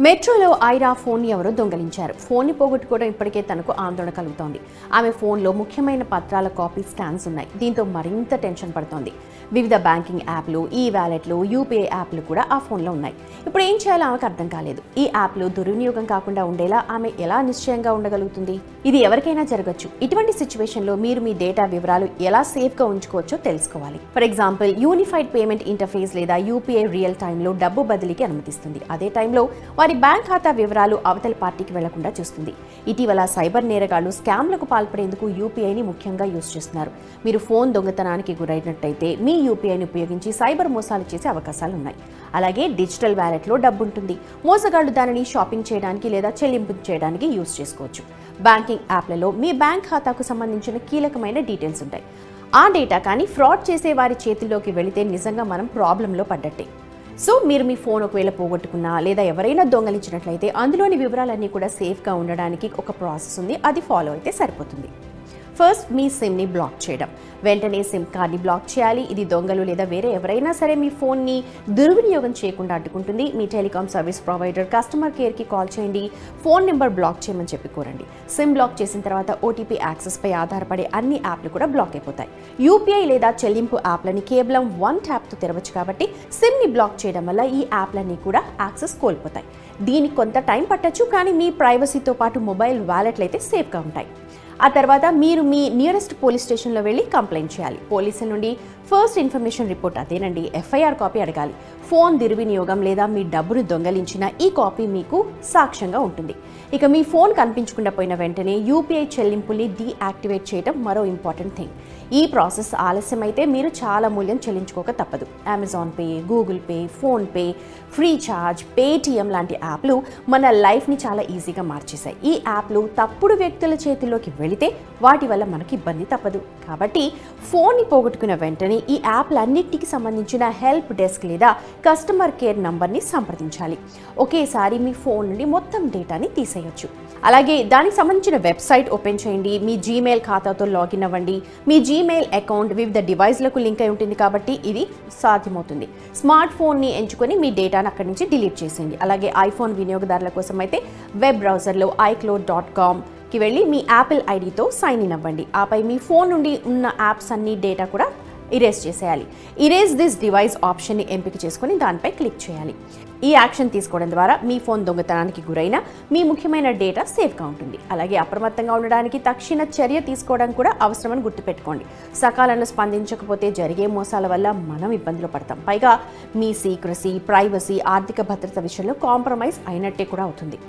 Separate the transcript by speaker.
Speaker 1: మెట్రోలో ఐరా ఫోన్ ఎవరో దొంగలించారు. ఫోన్ ని పోగొట్టుకోవడం ఇప్పటికే తనకు ఆందోళన కలుగుతోంది. ఆమె ఫోన్లో ముఖ్యమైన పత్రాల కాపీ స్కాన్స్ ఉన్నాయి. దీంతో మరింత టెన్షన్ పడుతోంది. వివిధ బ్యాంకింగ్ యాప్లు, ఈ వ్యాలెట్లు, యూపీఐ యాప్లు కూడా ఆ ఫోన్లో ఉన్నాయి. ఇప్పుడు ఏం చేయాలో ఆమెకు అర్థం కాలేదు. ఈ యాప్లు దుర్వినియోగం కాకుండా ఉండేలా ఆమె ఎలా నిశ్చయంగా ఉండగలుగుతుంది? ఇది ఎవరికైనా జరగచ్చు. ఇటువంటి సిచ్యువేషన్లో మీరు మీ డేటా వివరాలు ఎలా సేఫ్గా ఉంచుకోవచ్చో తెలుసుకోవాలి. For example, unified payment interface లేదా యూపీఐ రియల్ టైంలో డబ్బు బదిలీకి అనుమతిస్తుంది. అదే టైంలో వారి బ్యాంక్ ఖాతా వివరాలు అవతలి పార్టీకి వెళ్లకుండా చూస్తుంది. ఇటీవల సైబర్ నేరగాళ్లు స్కామ్లకు పాల్పడేందుకు యూపీఐని ముఖ్యంగా యూజ్ చేస్తున్నారు. మీరు ఫోన్ దొంగతనానికి గురైనట్టయితే మీ యూపీఐని ఉపయోగించి సైబర్ మోసాలు చేసే అవకాశాలు ఉన్నాయి. అలాగే డిజిటల్ వ్యాలెట్లో డబ్బు ఉంటుంది. మోసగాళ్లు దానిని షాపింగ్ చేయడానికి లేదా చెల్లింపు చేయడానికి యూజ్ చేసుకోవచ్చు. బ్యాంకింగ్ యాప్లలో మీ బ్యాంక్ ఖాతాకు సంబంధించిన కీలకమైన డీటెయిల్స్ ఉంటాయి. ఆ డేటా కానీ ఫ్రాడ్ చేసే వారి చేతుల్లోకి వెళితే నిజంగా మనం ప్రాబ్లంలో పడ్డట్టే. సో మీరు మీ ఫోన్ ఒకవేళ పోగొట్టుకున్నా లేదా ఎవరైనా దొంగలించినట్లయితే అందులోని వివరాలన్నీ కూడా సేఫ్గా ఉండడానికి ఒక ప్రాసెస్ ఉంది. అది ఫాలో అయితే సరిపోతుంది. ఫస్ట్, మీ సిమ్ని బ్లాక్ చేయడం. వెంటనే సిమ్ కార్డ్ని బ్లాక్ చేయాలి. ఇది దొంగలు లేదా వేరే ఎవరైనా సరే మీ ఫోన్ని దుర్వినియోగం చేయకుండా అడ్డుకుంటుంది. మీ టెలికాం సర్వీస్ ప్రొవైడర్ కస్టమర్ కేర్కి కాల్ చేయండి. ఫోన్ నెంబర్ బ్లాక్ చేయమని చెప్పి కోరండి. సిమ్ బ్లాక్ చేసిన తర్వాత ఓటీపీ యాక్సెస్పై ఆధారపడే అన్ని యాప్లు కూడా బ్లాక్ అయిపోతాయి. యూపీఐ లేదా చెల్లింపు యాప్లని కేవలం 1 ట్యాప్తో తెరవచ్చు కాబట్టి సిమ్ని బ్లాక్ చేయడం వల్ల ఈ యాప్లన్నీ కూడా యాక్సెస్ కోల్పోతాయి. దీనికి కొంత టైం పట్టొచ్చు, కానీ మీ ప్రైవసీతో పాటు మొబైల్ వ్యాలెట్లు అయితే సేఫ్గా ఉంటాయి. ఆ తర్వాత మీరు మీ నియరెస్ట్ పోలీస్ స్టేషన్లో వెళ్ళి కంప్లైంట్ చేయాలి. పోలీసుల నుండి ఫస్ట్ ఇన్ఫర్మేషన్ రిపోర్ట్, అదేనండి ఎఫ్ఐఆర్ కాపీ అడగాలి. ఫోన్ దుర్వినియోగం లేదా మీ డబ్బును దొంగలించిన ఈ కాపీ మీకు సాక్ష్యంగా ఉంటుంది. ఇక మీ ఫోన్ కనిపించకుండా పోయిన వెంటనే యూపీఐ చెల్లింపుల్ని డీయాక్టివేట్ చేయడం మరో ఇంపార్టెంట్ థింగ్. ఈ ప్రాసెస్ ఆలస్యం అయితే మీరు చాలా మూల్యం చెల్లించుకోక తప్పదు. Amazon pay, Google pay, PhonePe, Freecharge, Paytm లాంటి యాప్లు మన లైఫ్ని చాలా ఈజీగా మార్చేశాయి. ఈ యాప్లు తప్పుడు వ్యక్తుల చేతుల్లోకి వెళితే వాటి వల్ల మనకి ఇబ్బంది తప్పదు. కాబట్టి ఫోన్ని పోగొట్టుకున్న వెంటనే ఈ యాప్లన్నిటికీ సంబంధించిన హెల్ప్ డెస్క్ లేదా కస్టమర్ కేర్ నంబర్ని సంప్రదించాలి. ఒకేసారి మీ ఫోన్ నుండి మొత్తం డేటాని తీసేయొచ్చు. అలాగే దానికి సంబంధించిన వెబ్సైట్ ఓపెన్ చేయండి. మీ జీమెయిల్ ఖాతాతో లాగిన్ అవ్వండి. మీ జీమెయిల్ అకౌంట్ వివిధ డివైస్లకు లింక్ అయి ఉంటుంది కాబట్టి ఇది సాధ్యమవుతుంది. స్మార్ట్ ఫోన్ని ఎంచుకొని మీ డేటాను అక్కడి నుంచి డిలీట్ చేసేయండి. అలాగే ఐఫోన్ వినియోగదారుల కోసం అయితే వెబ్ బ్రౌజర్లో iCloud.com వెళ్ళి మీ యాపిల్ ఐడితో సైన్ ఇన్ అవ్వండి. ఆపై మీ ఫోన్ నుండి ఉన్న యాప్స్ అన్ని డేటా కూడా ఇరేజ్ చేసేయాలి. ఇరేజ్ దిస్ డివైస్ ఆప్షన్ని ఎంపిక చేసుకొని దానిపై క్లిక్ చేయాలి. ఈ యాక్షన్ తీసుకోవడం ద్వారా మీ ఫోన్ దొంగతనానికి గురైన మీ ముఖ్యమైన డేటా సేఫ్గా ఉంటుంది. అలాగే అప్రమత్తంగా ఉండడానికి తక్షణ చర్య తీసుకోవడం కూడా అవసరమని గుర్తుపెట్టుకోండి. సకాలంలో స్పందించకపోతే జరిగే మోసాల వల్ల మనం ఇబ్బందులు పడతాం. పైగా మీ సీక్రసీ, ప్రైవసీ, ఆర్థిక భద్రత విషయంలో కాంప్రమైజ్ అయినట్టే కూడా అవుతుంది.